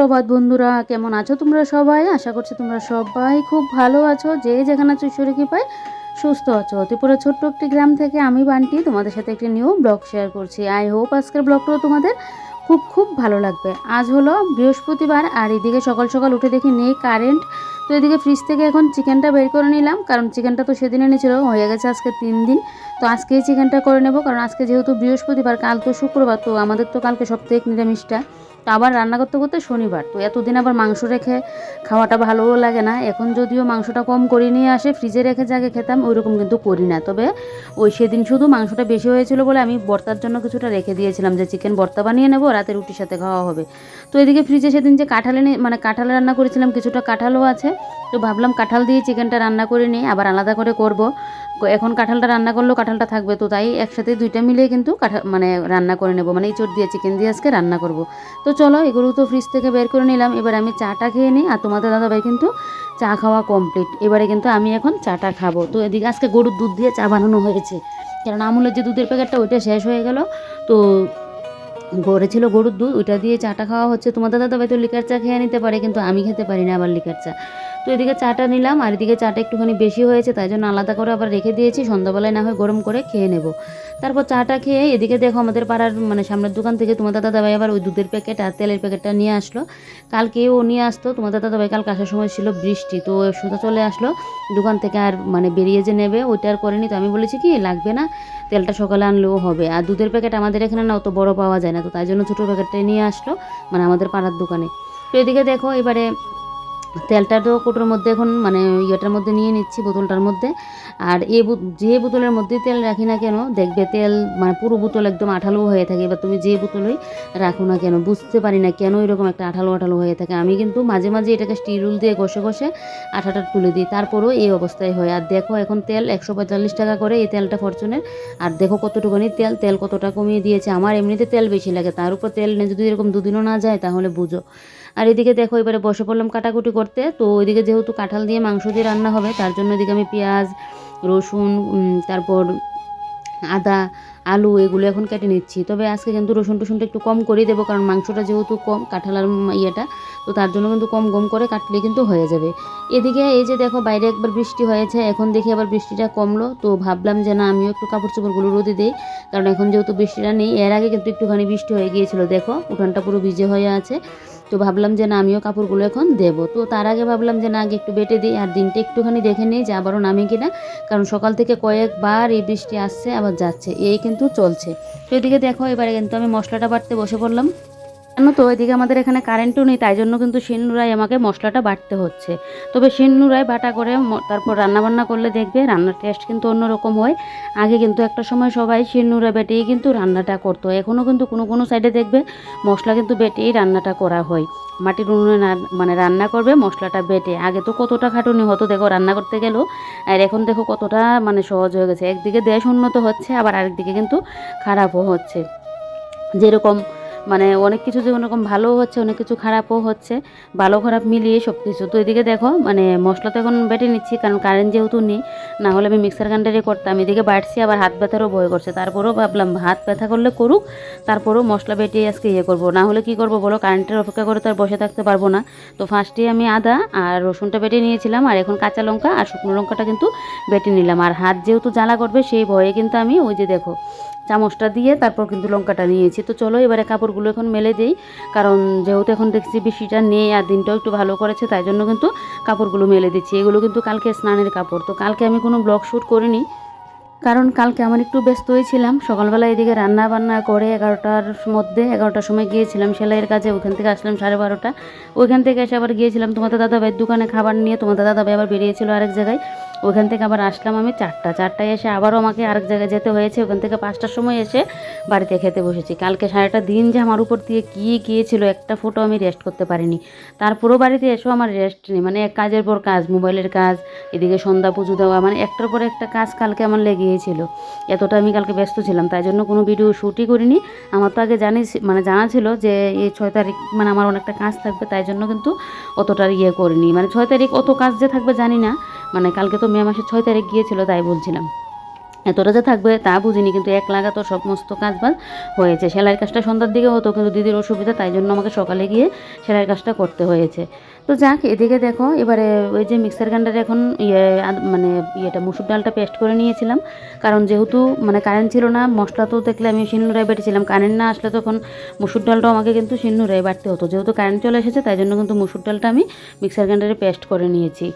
সুপ্রভাত বন্ধুরা, কেমন আছো তোমরা সবাই? আশা করছি তোমরা সবাই খুব ভালো আছো। যে যেখানে আছো ঈশ্বরের কৃপায় সুস্থ আছো। ত্রিপুরা ছোট্ট একটি গ্রাম থেকে আমি বান্টি তোমাদের সাথে একটি নিউ ব্লগ শেয়ার করছি। আই হোপ আজকের ব্লগটাও তোমাদের খুব খুব ভালো লাগবে। আজ হলো বৃহস্পতিবার, আর এদিকে সকাল সকাল উঠে দেখি নেই কারেন্ট। তো এদিকে ফ্রিজ থেকে এখন চিকেনটা বের করে নিলাম, কারণ চিকেনটা তো সেদিন এনেছিল, হয়ে গেছে আজকে 3 দিন। তো আজকেই চিকেনটা করে নেব, কারণ আজকে যেহেতু বৃহস্পতিবার, কাল তো শুক্রবার, তো আমাদের তো কালকে সপ্তাহে নিরামিষটা। তো আবার রান্না করতে করতে শনিবার, তো এতদিন আবার মাংস রেখে খাওয়াটা ভালোও লাগে না। এখন যদিও মাংসটা কম করে নিয়ে আসে, ফ্রিজে রেখে যাকে খেতাম ওইরকম কিন্তু করি না। তবে ওই সেদিন শুধু মাংসটা বেশি হয়েছিল বলে আমি ভর্তার জন্য কিছুটা রেখে দিয়েছিলাম, যে চিকেন ভর্তা বানিয়ে নেবো, রাতে রুটির সাথে খাওয়া হবে। তো এদিকে ফ্রিজে সেদিন যে কাঁঠাল এনে মানে কাঁঠাল রান্না করেছিলাম, কিছুটা কাঁঠালও আছে। তো ভাবলাম কাঁঠাল দিয়ে চিকেনটা রান্না করে নিই, আবার আলাদা করে করব। এখন কাঁঠালটা রান্না করলেও কাঁঠালটা থাকবে, তো তাই একসাথে দুইটা মিলিয়ে কিন্তু মানে রান্না করে নেব, মানে ইঁচড় দিয়ে চিকেন দিয়ে আজকে রান্না করব। তো চলো এগুলো তো ফ্রিজ থেকে বের করে নিলাম, এবার আমি চাটা খেয়ে নিই। আর তোমাদের দাদাভাই কিন্তু চা খাওয়া কমপ্লিট, এবারে কিন্তু আমি এখন চাটা খাবো। তো এদিকে আজকে গরুর দুধ দিয়ে চা বানানো হয়েছে, কারণ আমুলের যে দুধের প্যাকেটটা ওইটা শেষ হয়ে গেল। তো ঘরে ছিল গরুর দুধ, ওইটা দিয়ে চাটা খাওয়া হচ্ছে। তোমাদের দাদাভাই তো লিকার চা খেয়ে নিতে পারে, কিন্তু আমি খেতে পারি না আবার লিকার চা। তো এদিকে চাটা নিলাম, আর এদিকে চাটা একটুখানি বেশি হয়েছে, তাই জন্য আলাদা করে আবার রেখে দিয়েছি, সন্ধ্যাবেলায় না হয় গরম করে খেয়ে নেব। তারপর চাটা খেয়ে এদিকে দেখো আমাদের পাড়ার মানে সামনের দোকান থেকে তোমাদের দাদাভাই আবার ওই দুধের প্যাকেট আর তেলের প্যাকেটটা নিয়ে আসলো। কালকেও নিয়ে আসতো তোমাদের দাদাভাই, কালকে আসার সময় ছিল বৃষ্টি, তো সোজা চলে আসলো দোকান থেকে, আর মানে বেরিয়ে যে নেবে ওইটা আর করেনি। তো আমি বলেছি কি লাগবে না, তেলটা সকালে আনলেও হবে। আর দুধের প্যাকেট আমাদের এখানে না অত বড় পাওয়া যায় না, তো তাই জন্য ছোটো প্যাকেটটাই নিয়ে আসলো, মানে আমাদের পাড়ার দোকানে। তো এদিকে দেখো এবারে তেলটা তো কোটোর মধ্যে এখন মানে ইয়েটার মধ্যে নিয়ে নিচ্ছি, বোতলটার মধ্যে। আর যে বোতলের মধ্যে তেল রাখি না কেন, দেখবে তেল মানে পুরো বোতল একদম আঠালো হয়ে থাকে। এবার তুমি যে বোতলই রাখো না কেন, বুঝতে পারি না কেন এরকম একটা আঠালো আঠালো হয়ে থাকে। আমি কিন্তু মাঝে মাঝে এটাকে স্টিল রুল দিয়ে ঘষে ঘষে আঠাটা তুলে দিই, তারপরেও এই অবস্থায় হয়। আর দেখো এখন তেল 145 টাকা করে এই তেলটা ফরচুনের। আর দেখো কতটুকুনি তেল কতটা কমিয়ে দিয়েছে। আমার এমনিতে তেল বেশি লাগে, তার উপর তেল যদি এরকম দুদিনও না যায় তাহলে বুঝো। আর এদিকে দেখো এবারে বসে পড়লাম কাটাকুটি করতে। তো ওইদিকে যেহেতু কাঁঠাল দিয়ে মাংস দিয়ে রান্না হবে, তার জন্য এদিকে আমি পেঁয়াজ, রসুন, তারপর আদা, আলু এগুলো এখন কেটে নিচ্ছি। তবে আজকে কিন্তু রসুন টসুনটা একটু কম করে দেবো, কারণ মাংসটা যেহেতু কম, কাঁঠাল আর ইয়েটা, তো তার জন্য কিন্তু কম কম করে কাটলে কিন্তু হয়ে যাবে। এদিকে এই যে দেখো বাইরে একবার বৃষ্টি হয়েছে, এখন দেখি আবার বৃষ্টিটা কমলো। তো ভাবলাম যে না আমিও একটু কাপড় চোপড়গুলো রোদে দিই, কারণ এখন যেহেতু বৃষ্টিটা নেই। এর আগে কিন্তু একটুখানি বৃষ্টি হয়ে গিয়েছিল, দেখো উঠানটা পুরো ভিজে হয়ে আছে। তো ভাবলাম যে না আমিও কাপড়গুলো এখন দেবো। তো তার আগে ভাবলাম যে না আগে একটু বেটে দিই, আর দিনটা একটুখানি দেখে নিই যে আবারও নামে কিনা, কারণ সকাল থেকে কয়েকবার এই বৃষ্টি আসছে আবার যাচ্ছে, এই কিন্তু চলছে। তো এদিকে দেখো এবারে কিন্তু আমি মশলাটা বাটতে বসে পড়লাম। জানো তো এদিকে আমাদের এখানে কারেন্টও নেই, তাই জন্য কিন্তু শিলনোড়ায় আমাকে মশলাটা বাটতে হচ্ছে। তবে শিলনোড়ায় বাটা করে তারপর রান্নাবান্না করলে দেখবে রান্নার টেস্ট কিন্তু অন্যরকম হয়। আগে কিন্তু একটা সময় সবাই শিলনোড়া বেটেই কিন্তু রান্নাটা করতো, এখনও কিন্তু কোনো কোনো সাইডে দেখবে মশলা কিন্তু বেটেই রান্নাটা করা হয়। মাটির উনুনে মানে রান্না করবে মশলাটা বেটে। আগে তো কতটা খাটুনি হতো দেখো রান্না করতে গেলেও, আর এখন দেখো কতটা মানে সহজ হয়ে গেছে। একদিকে দেশ উন্নত হচ্ছে, আবার আরেকদিকে কিন্তু খারাপও হচ্ছে। যেরকম মানে অনেক কিছু যেমন এরকম ভালোও হচ্ছে, অনেক কিছু খারাপও হচ্ছে, ভালো খারাপ মিলিয়ে সব কিছু। তো এদিকে দেখো মানে মশলা তো এখন বেটে নিচ্ছি, কারণ কারেন্ট যেহেতু নেই, না হলে আমি মিক্সার গ্রাইন্ডারে করতাম। এদিকে বাটছি, আবার হাত ব্যথারও ভয় করছে, তারপরেও ভাবলাম হাত ব্যথা করলে করুক, তারপরেও মশলা বেটে আজকে করবো, না হলে কী করবো বলো, কারেন্টের অপেক্ষা করে তো আর বসে থাকতে পারবো না। তো ফার্স্টেই আমি আদা আর রসুনটা বেটে নিয়েছিলাম, আর এখন কাঁচা লঙ্কা আর শুকনো লঙ্কাটা কিন্তু বেটে নিলাম। আর হাত যেহেতু জ্বালা করবে সেই ভয়ে কিন্তু আমি ওই যে দেখো চামচটা দিয়ে তারপর কিন্তু লঙ্কাটা নিয়েছি। তো চলো এবারে কাপড়গুলো এখন মেলে দিই, কারণ যেহেতু এখন দেখছি বৃষ্টিটা নেই আর দিনটাও একটু ভালো করেছে, তাই জন্য কিন্তু কাপড়গুলো মেলে দিচ্ছি। এগুলো কিন্তু কালকে স্নানের কাপড়। তো কালকে আমি কোনো ব্লগ শ্যুট করিনি, কারণ কালকে আমার একটু ব্যস্ত হয়েছিলাম। সকালবেলা এদিকে রান্না বান্না করে 11টার সময় গিয়েছিলাম সেলাইয়ের কাজে, ওইখান থেকে আসলাম 12:30। ওইখান থেকে এসে আবার গিয়েছিলাম তোমাদের দাদাভাইয়ের দোকানে খাবার নিয়ে, তোমাদের দাদাভাই আবার বেরিয়েছিল আরেক জায়গায়। ওইখান থেকে আবার আসলাম আমি 4টায় এসে আবারও আমাকে আরেক জায়গায় যেতে হয়েছে। ওখান থেকে 5টার সময় এসে বাড়িতে খেতে বসেছি। কালকে সারাটা দিন যে আমার উপর দিয়ে কী গিয়েছিল, একটা ফোটো আমি রেস্ট করতে পারিনি। তারপরও বাড়িতে এসেও আমার রেস্ট নেই, মানে এক কাজের পর কাজ, মোবাইলের কাজ, এদিকে সন্ধ্যা পুজো দেওয়া, মানে একটার পর একটা কাজ কালকে আমার লেগেছিল। এতটা আমি কালকে ব্যস্ত ছিলাম, তাই জন্য কোনো ভিডিও শ্যুটই করিনি। আমার তো আগে জানা ছিল যে এই 6 তারিখ মানে আমার অনেকটা কাজ থাকবে, তাই জন্য কিন্তু অতটা করিনি। মানে 6 তারিখ অত কাজ যে থাকবে জানি না, মানে কালকে তো মে মাসের 6 তারিখ গিয়েছিল তাই বলছিলাম। এতটা যে থাকবে তা বুঝিনি, কিন্তু এক লাগাতো সমস্ত কাজ বাজ হয়েছে। সেলাইয়ের কাজটা সন্ধ্যার দিকে হতো, কিন্তু দিদির অসুবিধা, তাই জন্য আমাকে সকালে গিয়ে সেলাইয়ের কাজটা করতে হয়েছে। তো যাক, এদিকে দেখো এবারে ওই যে মিক্সার গ্রাইন্ডারে এখন মানে মুসুর ডালটা পেস্ট করে নিয়েছিলাম, কারণ যেহেতু মানে কারেন্ট ছিল না, মশলা তো দেখলে আমি শিলনোড়ায় বেটেছিলাম, কারেন্ট না আসলে তখন মুসুর ডালটাও আমাকে কিন্তু শিলনোড়ায় বাটতে হতো। যেহেতু কারেন্ট চলে এসেছে তাই জন্য কিন্তু মুসুর ডালটা আমি মিক্সার গ্রাইন্ডারে পেস্ট করে নিয়েছি।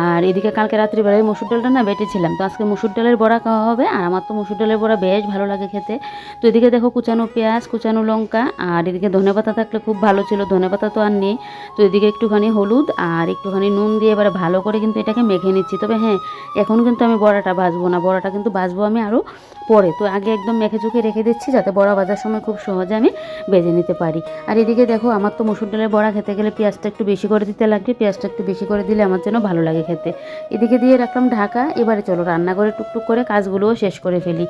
আর এদিকে কালকে রাত্রিবেলায় মুসুর ডালটা না বেটেছিলাম, তো আজকে মুসুর ডালের বড়া খাওয়া হবে। আর আমার তো মুসুর ডালের বড়া বেশ ভালো লাগে খেতে। তো এদিকে দেখো কুচানো পেঁয়াজ, কুচানো লঙ্কা, আর এদিকে ধনেপাতা থাকলে খুব ভালো ছিল, ধনেপাতা তো আর নেই। তো এদিকে একটুখানি হলুদ আর একটুখানি নুন দিয়ে এবারে ভালো করে কিন্তু এটাকে মেখে নিচ্ছি। তবে হ্যাঁ, এখন কিন্তু আমি বড়াটা ভাজবো না, বড়াটা কিন্তু ভাজবো আমি আরও পরে। তো আগে একদম মেখে চুখে রেখে দিচ্ছি, যাতে বড়া ভাজার সময় খুব সহজে আমি ভেজে নিতে পারি। আর এদিকে দেখো আমার তো মুসুর ডালের বড়া খেতে গেলে পেঁয়াজটা একটু বেশি করে দিতে লাগবে, পেঁয়াজটা একটু বেশি করে দিলে আমার জন্য ভালো লাগে খেতে। এদিকে দিয়ে রাখলাম ঢাকা। এবারে চলো রান্নাঘরে টুকটুক করে কাজগুলোও শেষ করে ফেলি।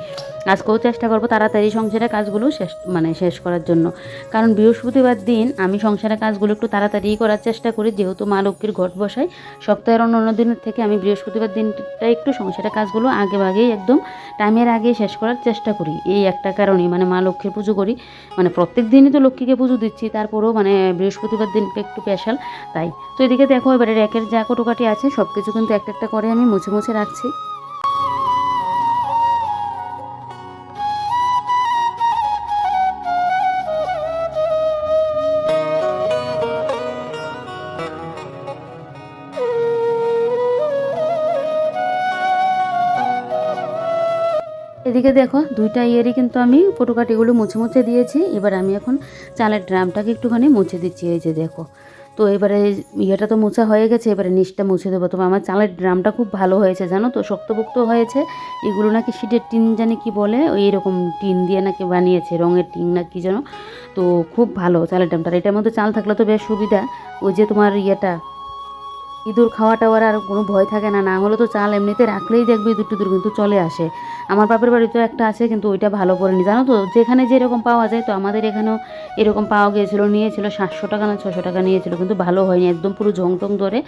আজকেও চেষ্টা করবো তাড়াতাড়ি সংসারের কাজগুলো শেষ করার জন্য, কারণ বৃহস্পতিবার দিন আমি সংসারের কাজগুলো একটু তাড়াতাড়ি করার চেষ্টা করি, যেহেতু মা লক্ষ্মীর ঘট বসাই। সপ্তাহের অন্য দিনের থেকে আমি বৃহস্পতিবার দিনটা একটু সংসারের কাজগুলো আগেই একদম টাইমের আগে শেষ করার চেষ্টা করি। এই একটা কারণেই মানে মা লক্ষ্মীর পুজো করি, মানে প্রত্যেক দিনই তো লক্ষ্মীকে পুজো দিচ্ছি, তারপরেও মানে বৃহস্পতিবার দিনটা একটু স্পেশাল তাই। তো এদিকে দেখো এবারে র্যাকের যা কটোকাটি আছে সব কিছু কিন্তু একটা একটা করে আমি মুছে মুছে রাখছি। এদিকে দেখো দুইটা ইয়েরই কিন্তু আমি কটোকাটিগুলো মুছে মুছে দিয়েছি। এবার আমি এখন চালের ড্রামটাকে একটুখানি মুছে দিচ্ছি, এই যে দেখো। তো এবারে ইয়েটা তো মোছা হয়ে গেছে, এবারে নিচটা মুছে দেবো। তবে আমার চালের ড্রামটা খুব ভালো হয়েছে জানো তো, শক্তপোক্ত হয়েছে। এগুলো নাকি সিটের টিন জানি কি বলে, ওই এরকম টিন দিয়ে নাকি বানিয়েছে, রঙের টিন না কি যেন। তো খুব ভালো চালের ড্রামটা, এটার মধ্যে চাল থাকলে তো বেশ সুবিধা। ওই যে তোমার ইঁদুর খাওয়া টাওয়ার আর কোনো ভয় থাকে না, না হলে তো চাল এমনিতে রাখলেই দেখবে ইঁদুর টিঁদুর কিন্তু চলে আসে। আমার বাপের বাড়িতেও একটা আছে, কিন্তু ওইটা ভালো করেনি জানো তো, যেখানে যেরকম পাওয়া যায়। তো আমাদের এখানেও এরকম পাওয়া গিয়েছিলো, নিয়েছিল 700 টাকা না 600 টাকা নিয়েছিল, কিন্তু ভালো হয়নি, একদম পুরো ঝং টং ধরে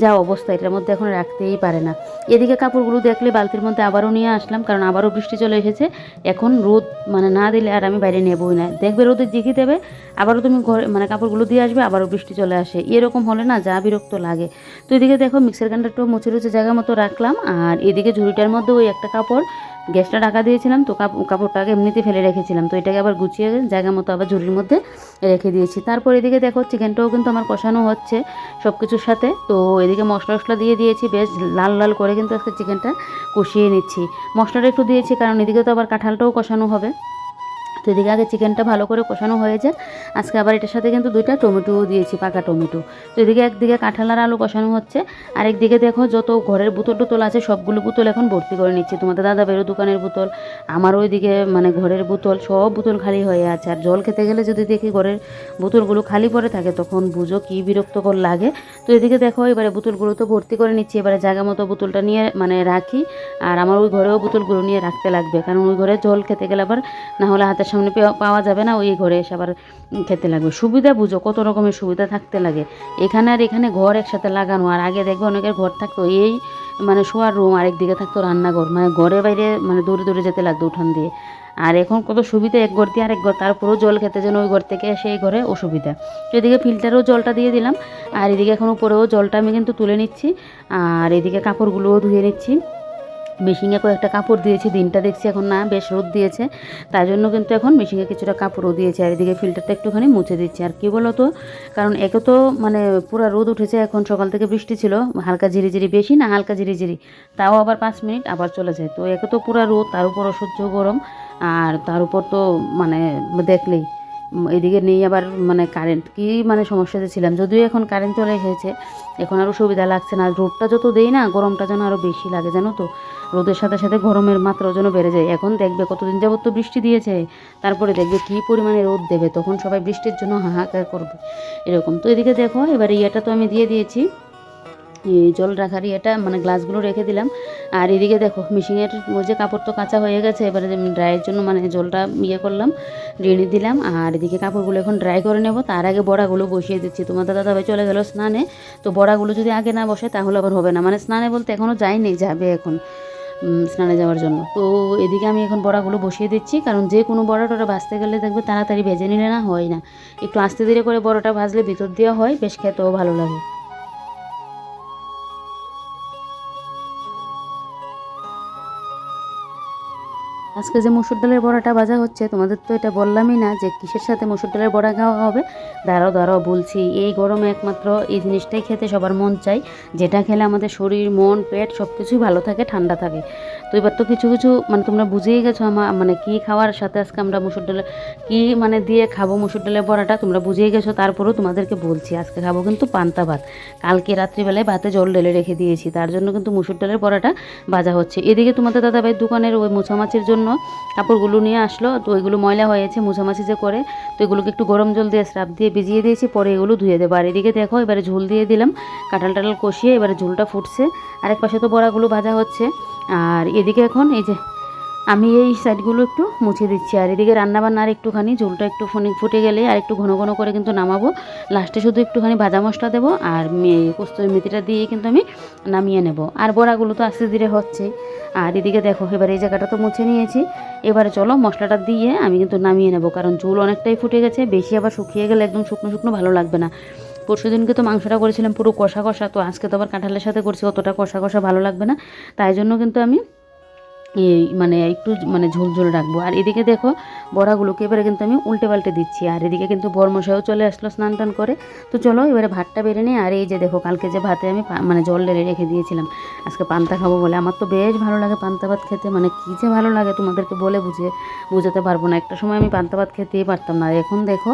যা অবস্থা, এটার মধ্যে এখন রাখতেই পারে না। এদিকে কাপড়গুলো দেখলে বালতির মধ্যে আবারও নিয়ে আসলাম, কারণ আবারও বৃষ্টি চলে এসেছে। এখন রোদ মানে না দিলে আর আমি বাইরে নেবই না, দেখবে রোদের জিগি দেবে, আবারও তুমি ঘরে মানে কাপড়গুলো দিয়ে আসবে, আবারও বৃষ্টি চলে আসে, এরকম হলে না যা বিরক্ত লাগে। তো এদিকে দেখো মিক্সার গ্রাইন্ডারটাও মুছে রুচে জায়গা মতো রাখলাম। আর এদিকে ঝুড়িটার মধ্যে ওই একটা কাপড় গ্যাসটা ঢাকা দিয়েছিলাম, তো কাপড়টাকে এমনিতে ফেলে রেখেছিলাম, তো এটাকে আবার গুছিয়ে জায়গা মতো আবার ঝুড়ির মধ্যে রেখে দিয়েছি। তারপর এদিকে দেখো চিকেনটাও কিন্তু আমার কষানো হচ্ছে সব কিছুর সাথে। তো এদিকে মশলা টশলা দিয়ে দিয়েছি, বেশ লাল লাল করে কিন্তু আজকে চিকেনটা কষিয়ে নিচ্ছি। মশলাটা একটু দিয়েছি কারণ এদিকে তো আবার কাঁঠালটাও কষানো হবে। তো এদিকে আগে চিকেনটা ভালো করে কষানো হয়ে যাক। আজকে আবার এটার সাথে কিন্তু 2টা টমেটোও দিয়েছি, পাকা টমেটো। তো এদিকে একদিকে কাঁঠাল আর আলু কষানো হচ্ছে, আর একদিকে দেখো যত ঘরের বোতল টোতল আছে সবগুলো বোতল এখন ভর্তি করে নিচ্ছি। তোমাদের দাদা বেরো দোকানের বোতল, আমার ওইদিকে মানে ঘরের বোতল, সব বোতল খালি হয়ে আছে। আর জল খেতে গেলে যদি দেখি ঘরের বোতলগুলো খালি পড়ে থাকে তখন বুঝো কী বিরক্তকর লাগে। তো এদিকে দেখো এবারে বোতলগুলো তো ভর্তি করে নিচ্ছি, এবারে জায়গা মতো বোতলটা নিয়ে মানে রাখি। আর আমার ওই ঘরেও বোতলগুলো নিয়ে রাখতে লাগবে, কারণ ওই ঘরে জল খেতে গেলে আবার না হলে হাতের সামনে পাওয়া যাবে না, ওই ঘরে এসে আবার খেতে লাগবে। সুবিধা বুঝো, কত রকমের সুবিধা থাকতে লাগে এখানে। আর এখানে ঘর একসাথে লাগানো, আর আগে দেখবে অনেকের ঘর থাকতো এই মানে শোয়ার রুম, আরেকদিকে থাকতো রান্নাঘর, মানে ঘরে বাইরে মানে দৌড়ে দৌড়ে যেতে লাগতো উঠান দিয়ে। আর এখন কত সুবিধা, এক ঘর দিয়ে আরেক ঘর, তারপরেও জল খেতে যেন ওই ঘর থেকে এসে এই ঘরে অসুবিধা। তো এদিকে ফিল্টারেও জলটা দিয়ে দিলাম, আর এদিকে এখন উপরেও জলটা আমি কিন্তু তুলে নিচ্ছি, আর এদিকে কাপড়গুলোও ধুয়ে নিচ্ছি। মেশিনে কয়েকটা কাপড় দিয়েছি, দিনটা দেখছি এখন না বেশ রোদ দিয়েছে, তাই জন্য কিন্তু এখন মেশিনে কিছুটা কাপড়ও দিয়েছি। আর এদিকে ফিল্টারটা একটুখানি মুছে দিচ্ছি। আর কী বলো তো, কারণ একে তো মানে পুরো রোদ উঠেছে, এখন সকাল থেকে বৃষ্টি ছিল, হালকা ঝিরিঝিরি, বেশি না হালকা ঝিরিঝিরি, তাও আবার 5 মিনিট আবার চলে যায়। তো একে তো পুরো রোদ, তার উপর অসহ্য গরম, আর তার উপর তো মানে দেখলেই এদিকে নেই আবার মানে কারেন্ট, কি মানে সমস্যাতে ছিলাম। যদিও এখন কারেন্ট চলে এসেছে, এখন আরও সুবিধা লাগছে না। রোদটা যত দেই না, গরমটা যেন আরও বেশি লাগে জানো তো, রোদের সাথে সাথে গরমের মাত্রাও যেন বেড়ে যায়। এখন দেখবে কতদিন যাবত তো বৃষ্টি দিয়েছে, তারপরে দেখবে কী পরিমাণে রোদ দেবে, তখন সবাই বৃষ্টির জন্য হাহাকার করবে এরকম। তো এদিকে দেখো এবারে ইয়েটা তো আমি দিয়ে দিয়েছি, জল রাখার ইয়েটা মানে গ্লাসগুলো রেখে দিলাম। আর এদিকে দেখো মেশিনের ওই যে কাপড় তো কাঁচা হয়ে গেছে, এবারে ড্রাইয়ের জন্য মানে জলটা করলাম, রেড়ে দিলাম। আর এদিকে কাপড়গুলো এখন ড্রাই করে নেব, তার আগে বড়াগুলো বসিয়ে দিচ্ছি। তোমার দাদাভাই চলে গেল স্নানে, তো বড়াগুলো যদি আগে না বসে তাহলে আবার হবে না, মানে স্নানে বলতে এখনও যায়নি, যাবে এখন। স্নানে যাওয়ার জন্য। তো এদিকে আমি এখন বড়াগুলো বসিয়ে দিচ্ছি, কারণ যে কোনো বড়া টড়া ভাজতে গেলে দেখবে তাড়াতাড়ি ভেজে নিলে না হয় না, একটু আস্তে ধীরে করে বড়াটা ভাজলে ভিতর দেওয়া হয়, বেশ খেতেও ভালো লাগে। আজকে যে মসুর ডালের বড়াটা ভাজা হচ্ছে, তোমাদের তো এটা বললামই না যে কিসের সাথে মসুর ডালের বড়া খাওয়া হবে। দাঁড়াও দাঁড়াও বলছি, এই গরমে একমাত্র এই জিনিসটাই খেতে সবার মন চাই, যেটা খেলে আমাদের শরীর মন পেট সব কিছুই ভালো থাকে, ঠান্ডা থাকে। তো এবার তো কিছু কিছু মানে তোমরা বুঝেই গেছো আমার মানে কী খাওয়ার সাথে আজকে আমরা মসুর ডালের কী মানে দিয়ে খাবো মসুর ডালের বড়াটা, তোমরা বুঝেই গেছো। তারপরেও তোমাদেরকে বলছি আজকে খাবো কিন্তু পান্তা ভাত। কালকে রাত্রিবেলায় ভাতে জল ঢেলে রেখে দিয়েছি, তার জন্য কিন্তু মসুর ডালের বড়াটা ভাজা হচ্ছে। এদিকে তোমাদের দাদাভাই দোকানের ওই মোছামাছির জন্য কাপড়গুলো নিয়ে আসলো, তো ওইগুলো ময়লা হয়েছে মোছামাছি যে করে, তো এগুলোকে একটু গরম জল দিয়ে স্রাব দিয়ে ভিজিয়ে দিয়েছি, পরে এগুলো ধুয়ে দেবো। আর এদিকে দেখো এবারে ঝোল দিয়ে দিলাম, কাঁঠাল টাটাল কষিয়ে এবারে ঝোলটা ফুটছে, আরেক পাশে তো বড়াগুলো ভাজা হচ্ছে। আর এদিকে এখন এই যে আমি এই সাইডগুলো একটু মুছে দিচ্ছি, আর এদিকে রান্নাবান্না আর একটুখানি ঝোলটা একটু ফুটে গেলে আর একটু ঘন ঘন করে কিন্তু নামাবো, লাস্টে শুধু একটুখানি ভাজা মশলা দেবো আর কস্তুরি মেথিটা দিয়ে কিন্তু আমি নামিয়ে নেব। আর বড়াগুলো তো আস্তে ধীরে হচ্ছে। আর এদিকে দেখো এবার এই জায়গাটা তো মুছে নিয়েছি, এবারে চলো মশলাটা দিয়ে আমি কিন্তু নামিয়ে নেব, কারণ ঝোল অনেকটাই ফুটে গেছে, বেশি আবার শুকিয়ে গেলে একদম শুকনো শুকনো ভালো লাগবে না। পরশু দিনকে তো মাংসটা করেছিলাম পুরো কষা কষা, তো আজকে তো আবার কাঁঠালের সাথে করছি, অতটা কষা কষা ভালো লাগবে না, তাই জন্য কিন্তু আমি এই মানে একটু মানে ঝোল ঝোল রাখবো। আর এদিকে দেখো বড়াগুলোকে এবারে কিন্তু আমি উল্টে পাল্টে দিচ্ছি, আর এদিকে কিন্তু বরমশাইও চলে আসলো স্নান টান করে। তো চলো এবারে ভাতটা বেড়ে নিই। আর এই যে দেখো কালকে যে ভাতে আমি মানে জল ঢেলে রেখে দিয়েছিলাম, আজকে পান্তা খাবো বলে। আমার তো বেশ ভালো লাগে পান্তা ভাত খেতে, মানে কী যে ভালো লাগে তোমাদেরকে বলে বুঝাতে পারবো না। একটা সময় আমি পান্তা ভাত খেতেই পারতাম না, এখন দেখো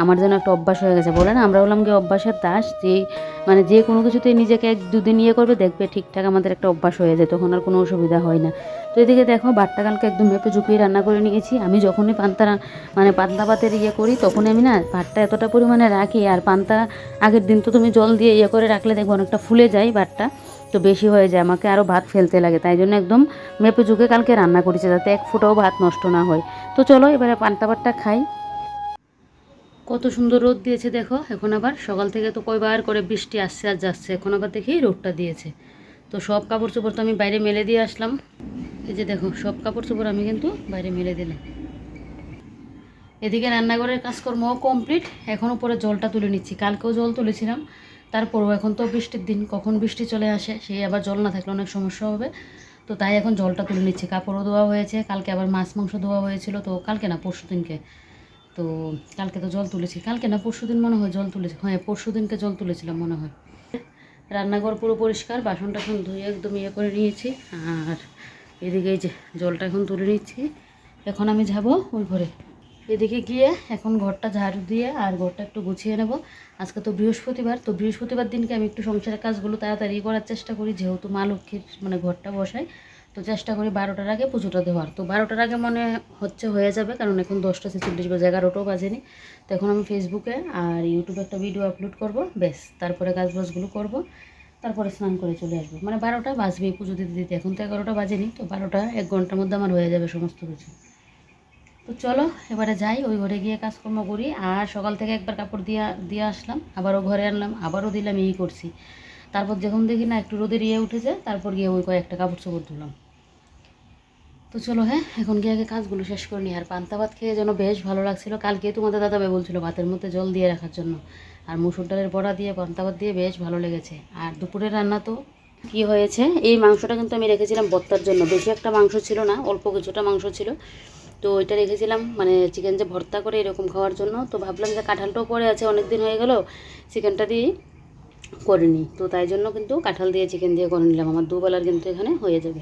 আমার যেন একটা অভ্যাস হয়ে গেছে। বলে না আমরা হলাম গিয়ে অভ্যাসের দাস, মানে যে কোনো কিছুতেই নিজেকে 1-2 দিন ইয়ে করবে, দেখবে ঠিকঠাক আমাদের একটা অভ্যাস হয়ে যায়, তখন আর কোনো অসুবিধা হয় না। তো এদিকে দেখো ভাতটা কালকে একদম মেপে ঝুঁকিয়ে রান্না করে নিয়েছি। আমি যখনই মানে পান্তা ভাতের ইয়ে করি, তখনই আমি না ভাতটা এতটা পরিমাণে রাখি, আর পান্তা আগের দিন তো তুমি জল দিয়ে ইয়ে করে রাখলে দেখবো অনেকটা ফুলে যায় ভাতটা, তো বেশি হয়ে যায়, আমাকে আরও ভাত ফেলতে লাগে, তাই জন্য একদম মেপে ঝুঁকে কালকে রান্না করেছি, যাতে এক ফোঁটাও ভাত নষ্ট না হয়। তো চলো এবারে পান্তা ভাতটা খাই। কত সুন্দর রোদ দিয়েছে দেখো, এখন আবার সকাল থেকে তো কয়বার করে বৃষ্টি আসছে আর যাচ্ছে, এখন আবার দেখি রোদটা দিয়েছে। তো সব কাপড় চোপড় তো আমি বাইরে মেলে দিয়ে আসলাম, এই যে দেখো সব কাপড় চোপড় আমি কিন্তু বাইরে মেলে দিলাম। এদিকে রান্নাঘরের কাজকর্মও কমপ্লিট, এখন উপরে জলটা তুলে নিচ্ছি, কালকেও জল তুলেছিলাম, তারপরও এখন তো বৃষ্টির দিন, কখন বৃষ্টি চলে আসে, সেই আবার জল না থাকলে অনেক সমস্যা হবে, তো তাই এখন জলটা তুলে নিচ্ছি। কাপড়ও ধোয়া হয়েছে, কালকে আবার মাছ মাংস ধোয়া হয়েছিল, তো কালকে না পরশু দিনকে, তো কালকে তো জল তুলেছি, কালকে না পরশু দিন মনে হয় জল তুলেছি, হ্যাঁ পরশু দিনকে জল তুলেছিলাম মনে হয়। রান্নাঘর পুরো পরিষ্কার, বাসন টাসন ধুয়ে একদম ইয়ে করে নিয়েছি। আর এদিকে এই যে জলটা এখন তুলে নিচ্ছি, এখন আমি যাব ওই ঘরে, এদিকে গিয়ে এখন ঘরটা ঝাড়ু দিয়ে আর ঘরটা একটু গুছিয়ে নেব। আজকে তো বৃহস্পতিবার, তো বৃহস্পতিবার দিনকে আমি একটু সংসারের কাজগুলো তাড়াতাড়ি করার চেষ্টা করি, যেহেতু মা লক্ষ্মীর মানে ঘরটা বসাই, তো চেষ্টা করি 12টার আগে পুজোটা দেওয়ার। তো 12টার আগে মনে হচ্ছে হয়ে যাবে, কারণ এখন 10টা 46 বাজে, 11টাও বাজেনি। তো এখন আমি ফেসবুকে আর ইউটিউবে একটা ভিডিও আপলোড করব, ব্যাস তারপরে কাজবাজগুলো করব, তারপরে স্নান করে চলে আসবো। মানে 12টা বাজবেই পুজো দিতে দিতে, এখন তো 11টা বাজেনি, তো 12টা 1 ঘন্টার মধ্যে আমার হয়ে যাবে সমস্ত কিছু। তো চলো এবারে যাই, ওই ঘরে গিয়ে কাজকর্ম করি। আর সকাল থেকে একবার কাপড় দিয়ে আসলাম, আবারও ঘরে আনলাম, আবারও দিলাম, এই করছি। তারপর যখন দেখি না একটু রোদের ইয়ে উঠেছে, তারপর গিয়ে ওই কয়েকটা কাপড় চোপড় ধুলাম। তো চলো হ্যাঁ এখন গিয়ে আগে কাজগুলো শেষ করে নিই। আর পান্তা ভাত খেয়ে যেন বেশ ভালো লাগছিলো, কালকে তোমাদের দাদাভাই বলছিল ভাতের মধ্যে জল দিয়ে রাখার জন্য, আর মুসুর ডালের বড়া দিয়ে পান্তা ভাত দিয়ে বেশ ভালো লেগেছে। আর দুপুরের রান্না তো কী হয়েছে, এই মাংসটা কিন্তু আমি রেখেছিলাম ভর্তার জন্য, বেশি একটা মাংস ছিল না, অল্প কিছুটা মাংস ছিল, তো ওইটা রেখেছিলাম মানে চিকেন যে ভর্তা করে এরকম খাওয়ার জন্য। তো ভাবলাম যে কাঁঠালটাও পড়ে আছে, অনেক দিন হয়ে গেল চিকেনটা দিয়ে করিনি, তো তাই জন্য কিন্তু কাঁঠাল দিয়ে চিকেন দিয়ে করে নিলাম, আমার দুবেলার কিন্তু এখানে হয়ে যাবে।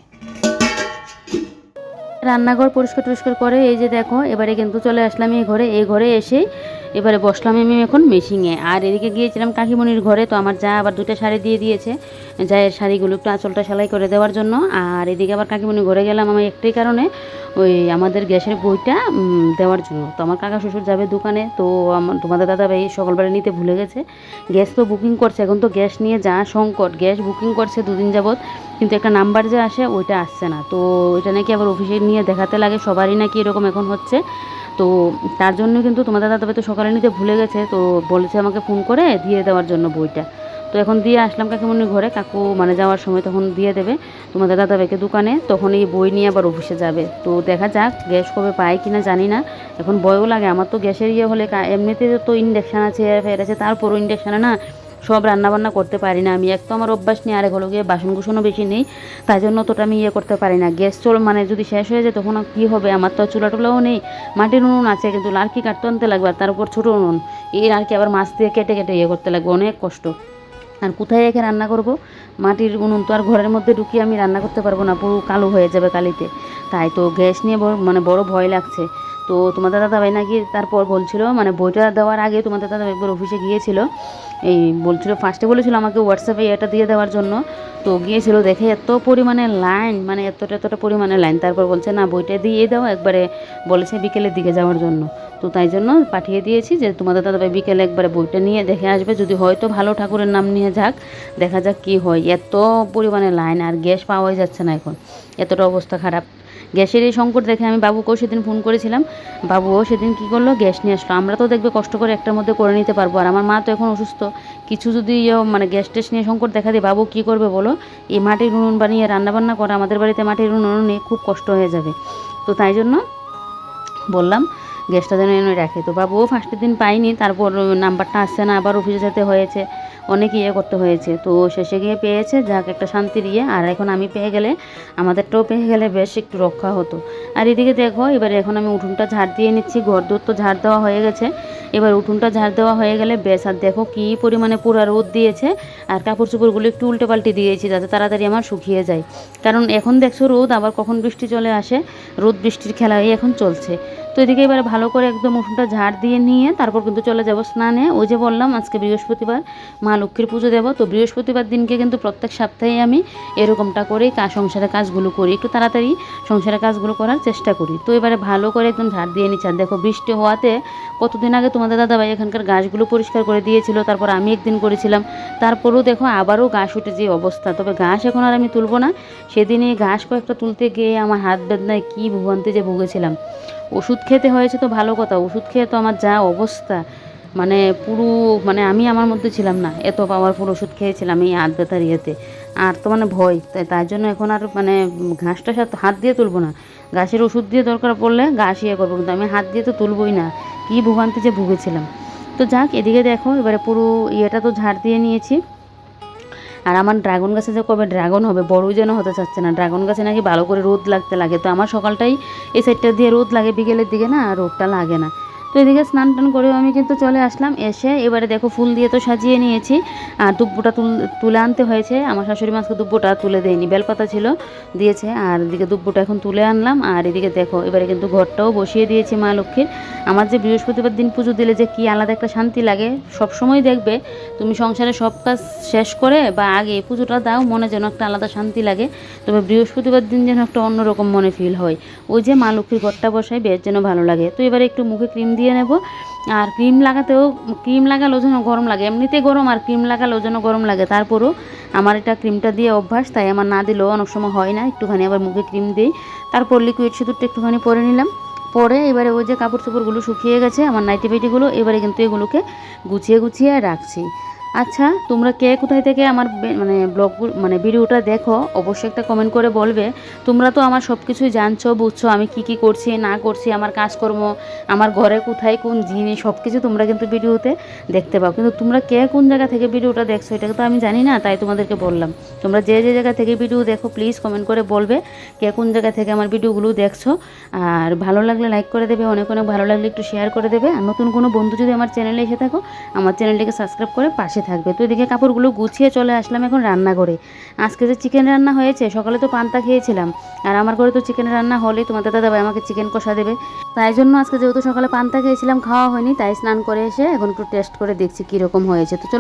রান্নাঘর পরিষ্কার টরিষ্কার করে এই যে দেখো এবারে কিন্তু চলে আসলাম এই ঘরে এসে এবারে বসলাম আমি এখন মেশিনে। আর এদিকে গিয়েছিলাম কাকিমণির ঘরে, তো আমার যা আবার 2টা শাড়ি দিয়ে দিয়েছে, যায় শাড়িগুলো একটু আঁচলটা সেলাই করে দেওয়ার জন্য। আর এদিকে আবার কাকিমণির ঘরে গেলাম আমি একটাই কারণে, ওই আমাদের গ্যাসের বইটা দেওয়ার জন্য। তো আমার কাকা শ্বশুর যাবে দোকানে, তো তোমাদের দাদাভাই সকালবেলা নিতে ভুলে গেছে, গ্যাস তো বুকিং করছে, এখন তো গ্যাস নিয়ে যা সংকট, গ্যাস বুকিং করছে 2 দিন যাবৎ, কিন্তু একটা নাম্বার যে আসে ওইটা আসছে না, তো এটা নাকি আবার অফিসে নিয়ে দেখাতে লাগে, সবারই নাকি এরকম এখন হচ্ছে। তো তার জন্য কিন্তু তোমাদের দাদাভাই তো সকালে নিতে ভুলে গেছে, তো বলেছে আমাকে ফোন করে দিয়ে দেওয়ার জন্য বইটা। তো এখন দিয়ে আসলাম কাকিমণির ঘরে, কাকু মানে যাওয়ার সময় তখন দিয়ে দেবে তোমাদের দাদাভাইকে দোকানে, তখন এই বই নিয়ে আবার অফিসে যাবে। তো দেখা যাক গ্যাস কবে পায় কিনা জানি না, এখন ভয়ও লাগে আমার। তো গ্যাসের হলে এমনিতে তো ইন্ডাকশান আছে, ফের আছে, তারপরও ইন্ডাকশানে না সব রান্নাবান্না করতে পারি না আমি। এক তো আমার অভ্যাস নেই, আরেক হলো গিয়ে বাসন কুসনও বেশি নেই, তাই জন্য তোটা আমি করতে পারি না। গ্যাস মানে যদি শেষ হয়ে যায় তখন কী হবে, আমার তো চুলা টুলাও নেই, মাটির উনুন আছে কিন্তু লাড়কি কাটতে আনতে লাগবে, আর তার উপর ছোটো উনুন, এই লাড়কি আবার মাছ দিয়ে কেটে কেটে করতে লাগবে, অনেক কষ্ট। আর কোথায় রেখে রান্না করব, মাটির উনুন তো আর ঘরের মধ্যে ঢুকিয়ে আমি রান্না করতে পারবো না, পুরো কালো হয়ে যাবে কালিতে। তাই তো গ্যাস নিয়ে বড় ভয় লাগছে। তো তোমাদের দাদাভাই নাকি তারপর বলছিল, মানে বইটা দেওয়ার আগে তোমাদের দাদাভাই একবার অফিসে গিয়েছিল, এই বলছিল ফার্স্টে বলেছিল আমাকে হোয়াটসঅ্যাপে এটা দিয়ে দেওয়ার জন্য। তো গিয়েছিল, দেখে এত পরিমাণে লাইন, মানে এতটা পরিমাণে লাইন, তারপর বলছে না বইটা দিয়ে দাও একবারে, বলেছে বিকেলের দিকে যাওয়ার জন্য। তো তাই জন্য পাঠিয়ে দিয়েছি যে তোমাদের দাদাভাই বিকেলে একবারে বইটা নিয়ে দেখে আসবে, যদি হয়তো ভালো ঠাকুরের নাম নিয়ে যাক, দেখা যাক কি হয়। এত পরিমাণে লাইন আর গ্যাস পাওয়াই যাচ্ছে না এখন, এতটা অবস্থা খারাপ। গ্যাসের এই সংকট দেখে আমি বাবুকেও সেদিন ফোন করেছিলাম, বাবুও সেদিন কী করলো, গ্যাস নিয়ে আসলো। আমরা তো দেখবে কষ্ট করে একটার মধ্যে করে নিতে পারবো, আর আমার মা তো এখন অসুস্থ, কিছু যদি মানে গ্যাস টেস নিয়ে সংকট দেখা দিয়ে বাবু কী করবে বলো। এই মাটির উনুন বানিয়ে রান্নাবান্না করা, আমাদের বাড়িতে মাটির উনুন নিয়ে খুব কষ্ট হয়ে যাবে। তো তাই জন্য বললাম গ্যাসটা যেন এনে রাখে। তো বাবুও ফার্স্টের দিন পাইনি, তারপর নাম্বারটা আসছে না, আবার অফিসে যেতে হয়েছে, অনেক করতে হয়েছে। তো শেষে গিয়ে পেয়েছে, যাক একটা শান্তির আর এখন আমি পেয়ে গেলে, আমাদেরটাও পেয়ে গেলে বেশ একটু রক্ষা হতো। আর এদিকে দেখো এবারে এখন আমি উঠোনটা ঝাড় দিয়ে নিচ্ছি, ঘরদোর তো ঝাড় দেওয়া হয়ে গেছে, এবার উঠোনটা ঝাড় দেওয়া হয়ে গেলে বেশ। আর দেখো কী পরিমাণে পুরো রোদ দিয়েছে, আর কাপড় চোপড়গুলো একটু উল্টে পাল্টে দিয়েছি যাতে তাড়াতাড়ি আমার শুকিয়ে যায়, কারণ এখন দেখছো রোদ, আবার কখন বৃষ্টি চলে আসে, রোদ বৃষ্টির খেলাই এখন চলছে। তো এদিকে এবারে ভালো করে একদম উঠোনটা ঝাড় দিয়ে নিয়ে তারপর কিন্তু চলে যাব স্নানে। ওই যে বললাম আজকে বৃহস্পতিবার, মা লক্ষ্মীর পুজো দেবো, তো বৃহস্পতিবার দিনকে কিন্তু প্রত্যেক সপ্তাহে আমি এরকমটা করেই সংসারের কাজগুলো করি, একটু তাড়াতাড়ি সংসারের কাজগুলো করার চেষ্টা করি। তো এবারে ভালো করে একদম ঝাড় দিয়ে নিচ্ছি। আর দেখো বৃষ্টি হওয়াতে কতদিন আগে তোমাদের দাদাভাই এখানকার গাছগুলো পরিষ্কার করে দিয়েছিল, তারপর আমি একদিন করেছিলাম, তারপরেও দেখো আবারও ঘাস উঠে যে অবস্থা। তবে ঘাস এখন আর আমি তুলবো না, সেদিনই ঘাস কয়েকটা তুলতে গিয়ে আমার হাত বেদনায় কী ভোগান্তি যে ভুগেছিলাম। ওষুধ খেতে হয়েছে তো ভালো কথা, ওষুধ খেয়ে তো আমার যা অবস্থা, মানে পুরো, মানে আমি আমার মধ্যে ছিলাম না, এত পাওয়ারফুল ওষুধ খেয়েছিলাম এই হাত ব্যথার আর তো মানে ভয়, তাই জন্য এখন আর মানে ঘাসটা হাত দিয়ে তুলবো না, ঘাসের ওষুধ দিয়ে দরকার পড়লে ঘাস করবো, কিন্তু আমি হাত দিয়ে তো তুলবই না, কী ভোগান্তি যে ভুগেছিলাম। তো যাক এদিকে দেখো এবারে পুরো তো ঝাড় দিয়ে নিয়েছি। আর আমার ড্রাগন গাছে যে কবে ড্রাগন হবে, বড়ই যেন হতে চাচ্ছে না, ড্রাগন গাছে নাকি ভালো করে রোদ লাগতে লাগে, তো আমার সকালটাই এই সাইডটা দিয়ে রোদ লাগে, বিকেলের দিকে না রোদটা লাগে না। তো এদিকে স্নান টান করেও আমি কিন্তু চলে আসলাম, এসে এবারে দেখো ফুল দিয়ে তো সাজিয়ে নিয়েছি, আর দুব্বটা তুলে আনতে হয়েছে, আমার শাশুড়ি মাছকে দুব্বটা তুলে দেয়নি, বেলপাতা ছিল দিয়েছে, আর এদিকে দুব্বটা এখন তুলে আনলাম। আর এদিকে দেখো এবারে কিন্তু ঘরটাও বসিয়ে দিয়েছি মা লক্ষ্মীর। আমার যে বৃহস্পতিবার দিন পুজো দিলে যে কি আলাদা একটা শান্তি লাগে, সবসময় দেখবে তুমি সংসারে সব কাজ শেষ করে বা আগে পুজোটা দাও, মনে যেন একটা আলাদা শান্তি লাগে, তবে বৃহস্পতিবার দিন যেন একটা অন্যরকম মনে ফিল হয়। ওই যে মা লক্ষ্মীর ঘরটা বসাই বেশ যেন ভালো লাগে। তো এবারে একটু মুখে ক্রিম দিয়ে নেব, আর ক্রিম লাগালেও যেন গরম লাগে, এমনিতেই গরম, আর ক্রিম লাগালেও যেন গরম লাগে, তারপরও আমার এটা ক্রিমটা দিয়ে অভ্যাস, তাই আমার না দিলেও অনেক সময় হয় না, একটুখানি আবার মুখে ক্রিম দিই। তারপর লিকুইড সিঁদুরটা একটুখানি পরে নিলাম, পরে এবারে ওই যে কাপড় চোপড়গুলো শুকিয়ে গেছে আমার নাইটি পেটিগুলো, এবারে কিন্তু এগুলোকে গুছিয়ে রাখছি। আচ্ছা তোমরা কে কোথায় থেকে আমার মানে ব্লগ মানে ভিডিওটা দেখো অবশ্যই একটা কমেন্ট করে বলবে। তোমরা তো আমার সব কিছুই জানছো বুঝছো, আমি কি করছি না করছি, আমার কাজকর্ম, আমার ঘরে কোথায় কোন জিনিস, সব কিছু তোমরা কিন্তু ভিডিওতে দেখতে পাও, কিন্তু তোমরা কে কোন জায়গা থেকে ভিডিওটা দেখছো এটা তো আমি জানি না, তাই তোমাদেরকে বললাম। তোমরা যে জায়গা থেকে ভিডিও দেখো প্লিজ কমেন্ট করে বলবে কে কোন জায়গা থেকে আমার ভিডিওগুলো দেখছো। আর ভালো লাগলে লাইক করে দেবে, অনেক ভালো লাগলে একটু শেয়ার করে দেবে, আর নতুন কোনো বন্ধু যদি আমার চ্যানেলে এসে থাকো আমার চ্যানেলটিকে সাবস্ক্রাইব করে পাশে থাকবে। তো এদিকে কাপড়গুলো গুছিয়ে চলে আসলাম এখন রান্নাঘরে। আজকে যে চিকেন রান্না হয়েছে, সকালে তো পান্তা খেয়েছিলাম, আর আমার ঘরে তো চিকেন রান্না হলেই তোমাদের দাদাভাই আমাকে চিকেন কষা দেবে, তাই জন্য আজকে যেহেতু সকালে পান্তা খেয়েছিলাম খাওয়া হয়নি, তাই স্নান করে এসে এখন একটু টেস্ট করে দেখছি কীরকম হয়েছে। তো চলো